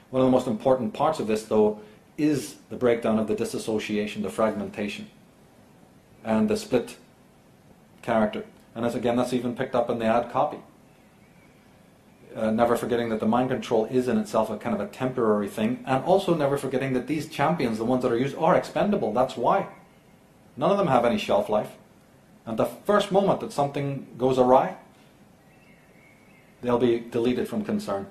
One of the most important parts of this, though, is the breakdown of the dissociation, the fragmentation, and the split character. And that's even picked up in the ad copy. Never forgetting that the mind control is in itself a kind of a temporary thing, and also never forgetting that these champions, the ones that are used, are expendable. That's why. None of them have any shelf life. And the first moment that something goes awry, they'll be deleted from concern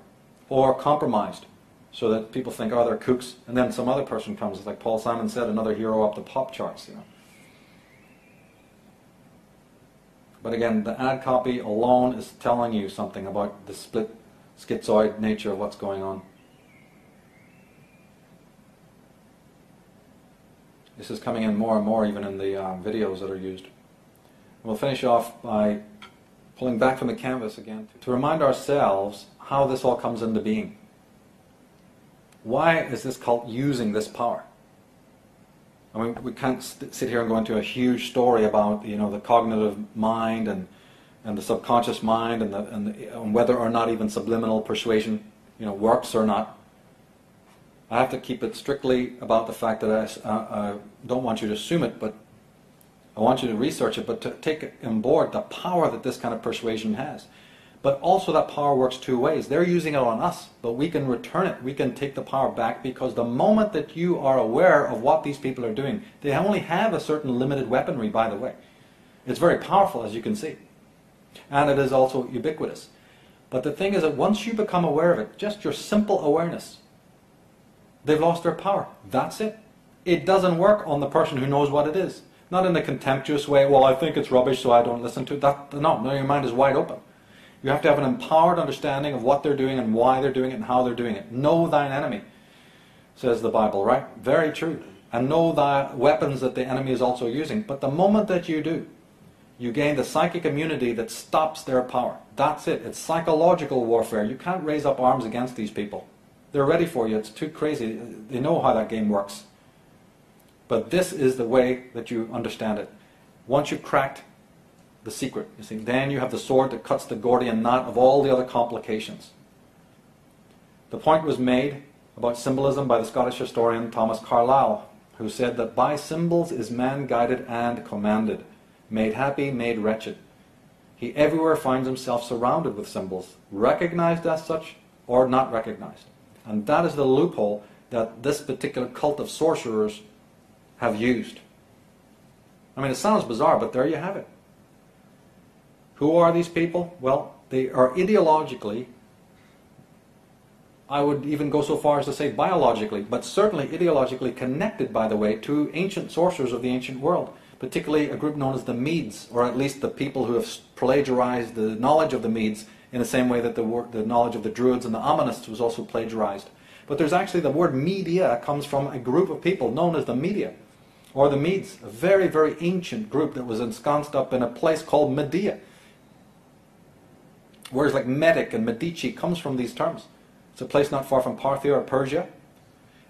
or compromised, so that people think, oh, they're kooks, and then some other person comes, like Paul Simon said, another hero up the pop charts, you know. But again, the ad copy alone is telling you something about the split, schizoid nature of what's going on. This is coming in more and more, even in the videos that are used. We'll finish off by pulling back from the canvas again to remind ourselves how this all comes into being. Why is this cult using this power? I mean, we can't sit here and go into a huge story about, you know, the cognitive mind and the subconscious mind and whether or not even subliminal persuasion, you know, works or not. I have to keep it strictly about the fact that I don't want you to assume it, but I want you to research it, but to take on board the power that this kind of persuasion has. But also that power works two ways. They're using it on us, but we can return it. We can take the power back, because the moment that you are aware of what these people are doing, they only have a certain limited weaponry, by the way. It's very powerful, as you can see. And it is also ubiquitous. But the thing is that once you become aware of it, just your simple awareness, they've lost their power. That's it. It doesn't work on the person who knows what it is. Not in a contemptuous way, well, I think it's rubbish, so I don't listen to it. No, your mind is wide open. You have to have an empowered understanding of what they're doing and why they're doing it and how they're doing it. Know thine enemy, says the Bible, right? Very true. And know the weapons that the enemy is also using. But the moment that you do, you gain the psychic immunity that stops their power. That's it. It's psychological warfare. You can't raise up arms against these people. They're ready for you. It's too crazy. They know how that game works. But this is the way that you understand it. Once you've cracked the secret, you see, then you have the sword that cuts the Gordian knot of all the other complications. The point was made about symbolism by the Scottish historian Thomas Carlyle, who said that by symbols is man guided and commanded, made happy, made wretched. He everywhere finds himself surrounded with symbols, recognized as such or not recognized. And that is the loophole that this particular cult of sorcerers have used. I mean, it sounds bizarre, but there you have it. Who are these people? Well, they are ideologically, I would even go so far as to say biologically, but certainly ideologically connected, by the way, to ancient sorcerers of the ancient world, particularly a group known as the Medes, or at least the people who have plagiarized the knowledge of the Medes in the same way that the knowledge of the Druids and the Omanists was also plagiarized. But there's actually, the word Media comes from a group of people known as the Media, or the Medes, a very, very ancient group that was ensconced up in a place called Medea. Words like Medic and Medici comes from these terms. It's a place not far from Parthia or Persia.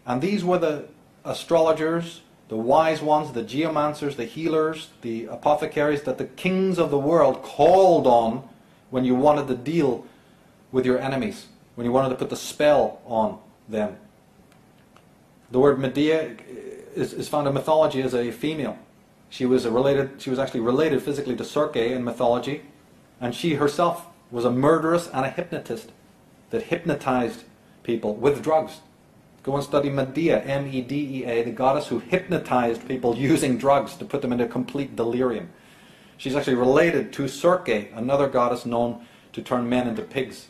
And these were the astrologers, the wise ones, the geomancers, the healers, the apothecaries that the kings of the world called on when you wanted to deal with your enemies, when you wanted to put the spell on them. The word Medea is found in mythology as a female. She was actually related physically to Circe in mythology, and she herself was a murderess and a hypnotist that hypnotized people with drugs. Go and study Medea, M-E-D-E-A, the goddess who hypnotized people using drugs to put them into complete delirium. She's actually related to Circe, another goddess known to turn men into pigs.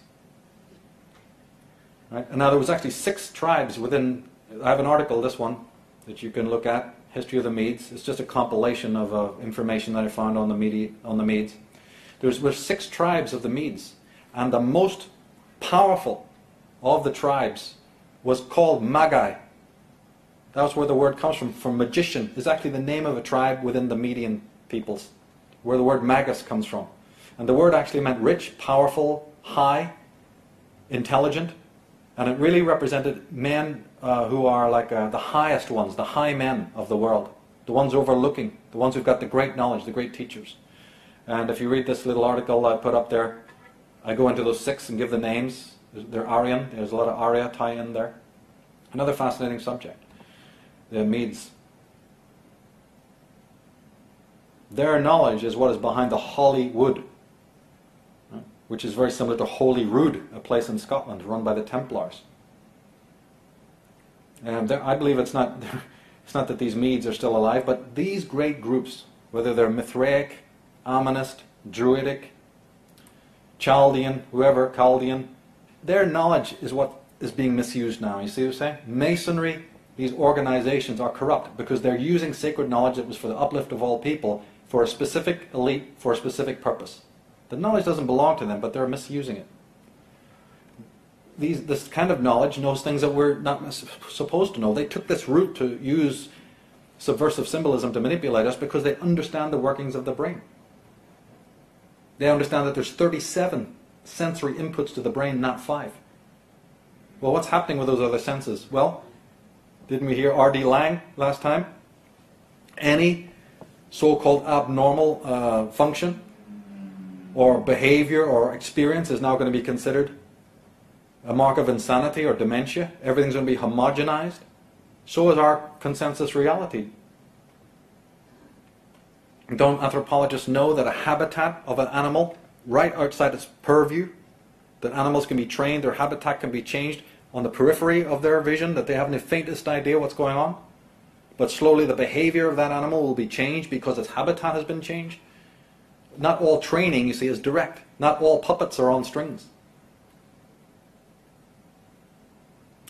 Right? And now there was actually 6 tribes within, I have an article, this one, that you can look at, History of the Medes. It's just a compilation of information that I found on the Medes. There were 6 tribes of the Medes, and the most powerful of the tribes was called Magi. That's where the word comes from magician. Is actually the name of a tribe within the Median peoples, where the word magus comes from. And the word actually meant rich, powerful, high, intelligent, and it really represented men who are like the highest ones, the high men of the world, the ones overlooking, the ones who've got the great knowledge, the great teachers. And if you read this little article I put up there, I go into those 6 and give the names. They're Aryan. There's a lot of Arya tie in there. Another fascinating subject, the Medes. Their knowledge is what is behind the Holy Wood, right, which is very similar to Holy Rood, a place in Scotland run by the Templars. And I believe it's not that these Medes are still alive, but these great groups, whether they're Mithraic, Amonist, Druidic, Chaldean, whoever, Chaldean, their knowledge is what is being misused now. You see what I'm saying? Masonry, these organizations are corrupt because they're using sacred knowledge that was for the uplift of all people for a specific elite, for a specific purpose. The knowledge doesn't belong to them, but they're misusing it. This kind of knowledge knows things that we're not supposed to know. They took this route to use subversive symbolism to manipulate us because they understand the workings of the brain. They understand that there's 37 sensory inputs to the brain, not 5. Well, what's happening with those other senses? Well, didn't we hear R.D. Laing last time? Any so-called abnormal function or behavior or experience is now going to be considered a mark of insanity or dementia. Everything's going to be homogenized. So is our consensus reality. Don't anthropologists know that a habitat of an animal right outside its purview, that animals can be trained, their habitat can be changed on the periphery of their vision, that they haven't the faintest idea what's going on? But slowly the behavior of that animal will be changed because its habitat has been changed. Not all training, you see, is direct. Not all puppets are on strings.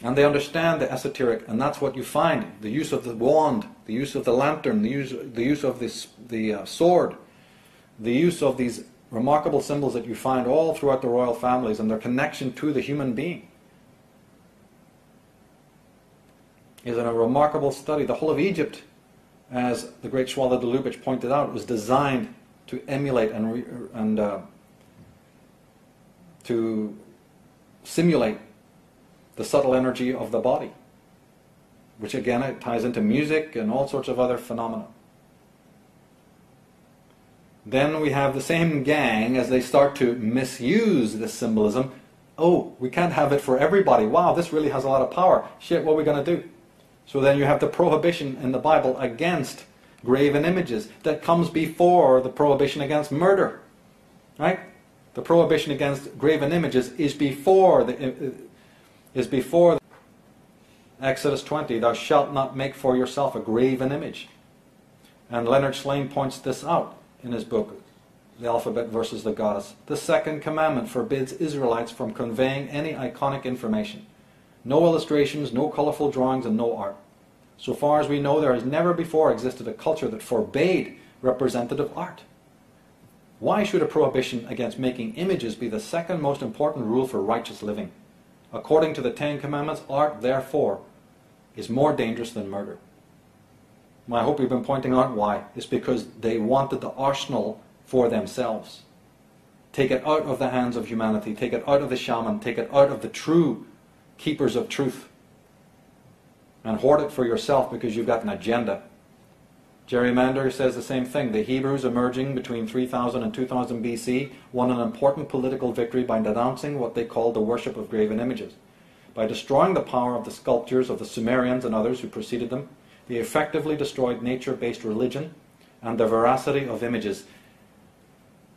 And they understand the esoteric, and that's what you find. The use of the wand, the use of the lantern, the use of the sword, the use of these remarkable symbols that you find all throughout the royal families and their connection to the human being is a remarkable study. The whole of Egypt, as the great Swallow de Lubitsch pointed out, was designed to emulate and to simulate the subtle energy of the body, which again it ties into music and all sorts of other phenomena. Then we have the same gang as they start to misuse this symbolism. Oh, we can't have it for everybody. Wow, this really has a lot of power. Shit, what are we going to do? So then you have the prohibition in the Bible against graven images that comes before the prohibition against murder. Right? The prohibition against graven images is before Exodus 20, thou shalt not make for yourself a graven image. And Leonard Slane points this out in his book, The Alphabet versus the Goddess. The second commandment forbids Israelites from conveying any iconic information. No illustrations, no colorful drawings, and no art. So far as we know, there has never before existed a culture that forbade representative art. Why should a prohibition against making images be the second most important rule for righteous living? According to the Ten Commandments, art, therefore, is more dangerous than murder. I hope we've been pointing out why. It's because they wanted the arsenal for themselves. Take it out of the hands of humanity. Take it out of the shaman. Take it out of the true keepers of truth. And hoard it for yourself because you've got an agenda. Jerry Mander says the same thing. The Hebrews emerging between 3000 and 2000 BC won an important political victory by denouncing what they called the worship of graven images. By destroying the power of the sculptures of the Sumerians and others who preceded them, they effectively destroyed nature-based religion and the veracity of images.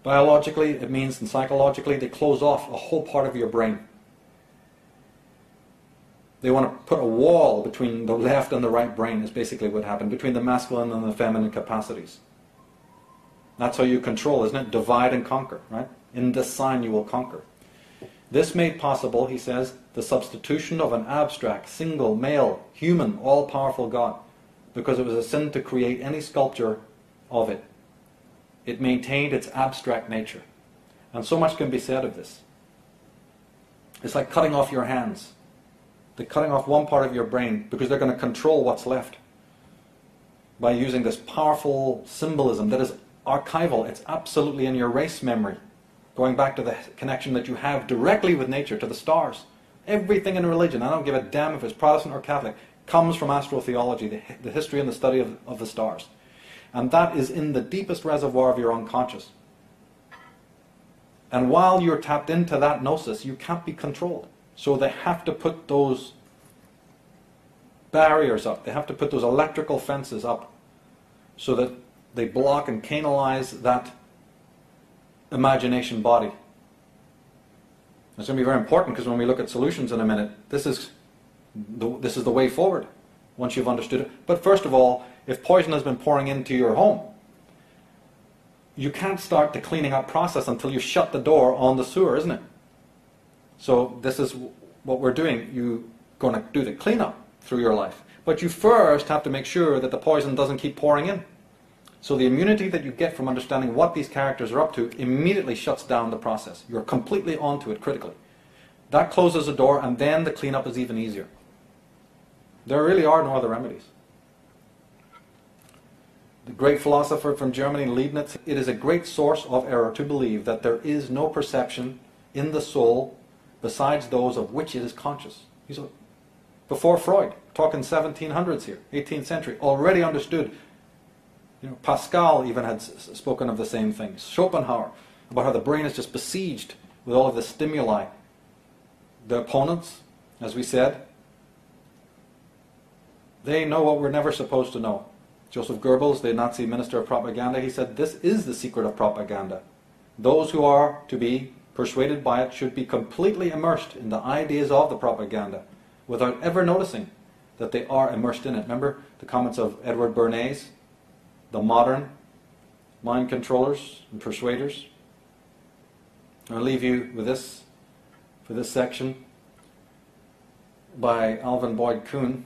Biologically, it means, and psychologically, they close off a whole part of your brain. They want to put a wall between the left and the right brain, is basically what happened, between the masculine and the feminine capacities. That's how you control, isn't it? Divide and conquer, right? In this sign you will conquer. This made possible, he says, the substitution of an abstract, single, male, human, all-powerful God, because it was a sin to create any sculpture of it. It maintained its abstract nature. And so much can be said of this. It's like cutting off your hands. They're cutting off one part of your brain because they're going to control what's left by using this powerful symbolism that is archival. It's absolutely in your race memory, going back to the connection that you have directly with nature, to the stars. Everything in religion, I don't give a damn if it's Protestant or Catholic, comes from astrotheology, the history and the study of the stars. And that is in the deepest reservoir of your unconscious. And while you're tapped into that gnosis, you can't be controlled. So they have to put those barriers up. They have to put those electrical fences up so that they block and canalize that imagination body. It's going to be very important, because when we look at solutions in a minute, this is the way forward once you've understood it. But first of all, if poison has been pouring into your home, you can't start the cleaning up process until you shut the door on the sewer, isn't it? So this is what we're doing. You're going to do the cleanup through your life. But you first have to make sure that the poison doesn't keep pouring in. So the immunity that you get from understanding what these characters are up to immediately shuts down the process. You're completely onto it critically. That closes the door, and then the cleanup is even easier. There really are no other remedies. The great philosopher from Germany, Leibniz, it is a great source of error to believe that there is no perception in the soul besides those of which it is conscious. Before Freud, talking 1700s here, 18th century, already understood. Pascal even had spoken of the same things. Schopenhauer, about how the brain is just besieged with all of the stimuli. The opponents, as we said, they know what we're never supposed to know. Joseph Goebbels, the Nazi minister of propaganda, he said, this is the secret of propaganda. Those who are to be persuaded by it should be completely immersed in the ideas of the propaganda without ever noticing that they are immersed in it. Remember the comments of Edward Bernays, the modern mind controllers and persuaders? I'll leave you with this for this section by Alvin Boyd Kuhn.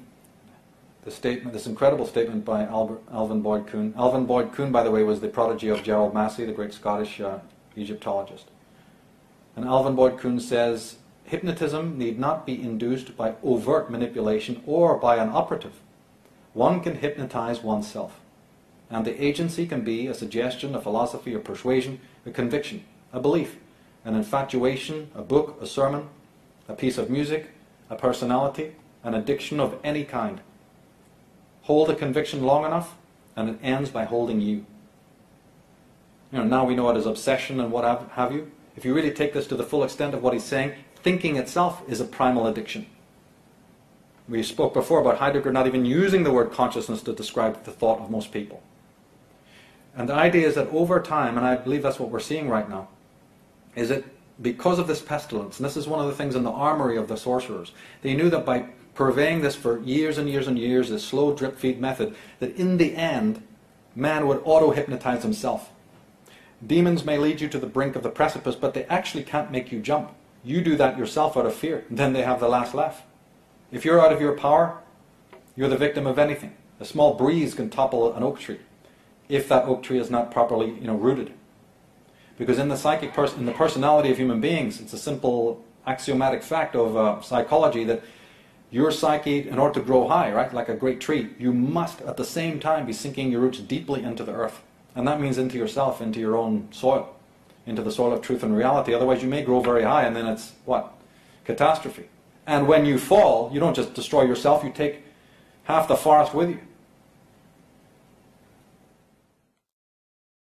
This incredible statement by Alvin Boyd Kuhn. Alvin Boyd Kuhn, by the way, was the prodigy of Gerald Massey, the great Scottish Egyptologist. And Alvin Boyd Kuhn says, hypnotism need not be induced by overt manipulation or by an operative. One can hypnotize oneself, and the agency can be a suggestion, a philosophy, a persuasion, a conviction, a belief, an infatuation, a book, a sermon, a piece of music, a personality, an addiction of any kind. Hold a conviction long enough, and it ends by holding you. Now we know it as obsession and what have you. If you really take this to the full extent of what he's saying, thinking itself is a primal addiction. We spoke before about Heidegger not even using the word consciousness to describe the thought of most people. And the idea is that over time, and I believe that's what we're seeing right now, is that because of this pestilence, and this is one of the things in the armory of the sorcerers, they knew that by purveying this for years and years and years, this slow drip feed method, that in the end, man would auto-hypnotize himself. Demons may lead you to the brink of the precipice, but they actually can't make you jump. You do that yourself out of fear, and then they have the last laugh. If you're out of your power, you're the victim of anything. A small breeze can topple an oak tree, if that oak tree is not properly rooted. Because in the psychic in the personality of human beings, it's a simple axiomatic fact of psychology that your psyche, in order to grow high, right, like a great tree, you must at the same time be sinking your roots deeply into the earth. And that means into yourself, into your own soil, into the soil of truth and reality. Otherwise you may grow very high, and then it's, what? Catastrophe. And when you fall, you don't just destroy yourself, you take half the forest with you.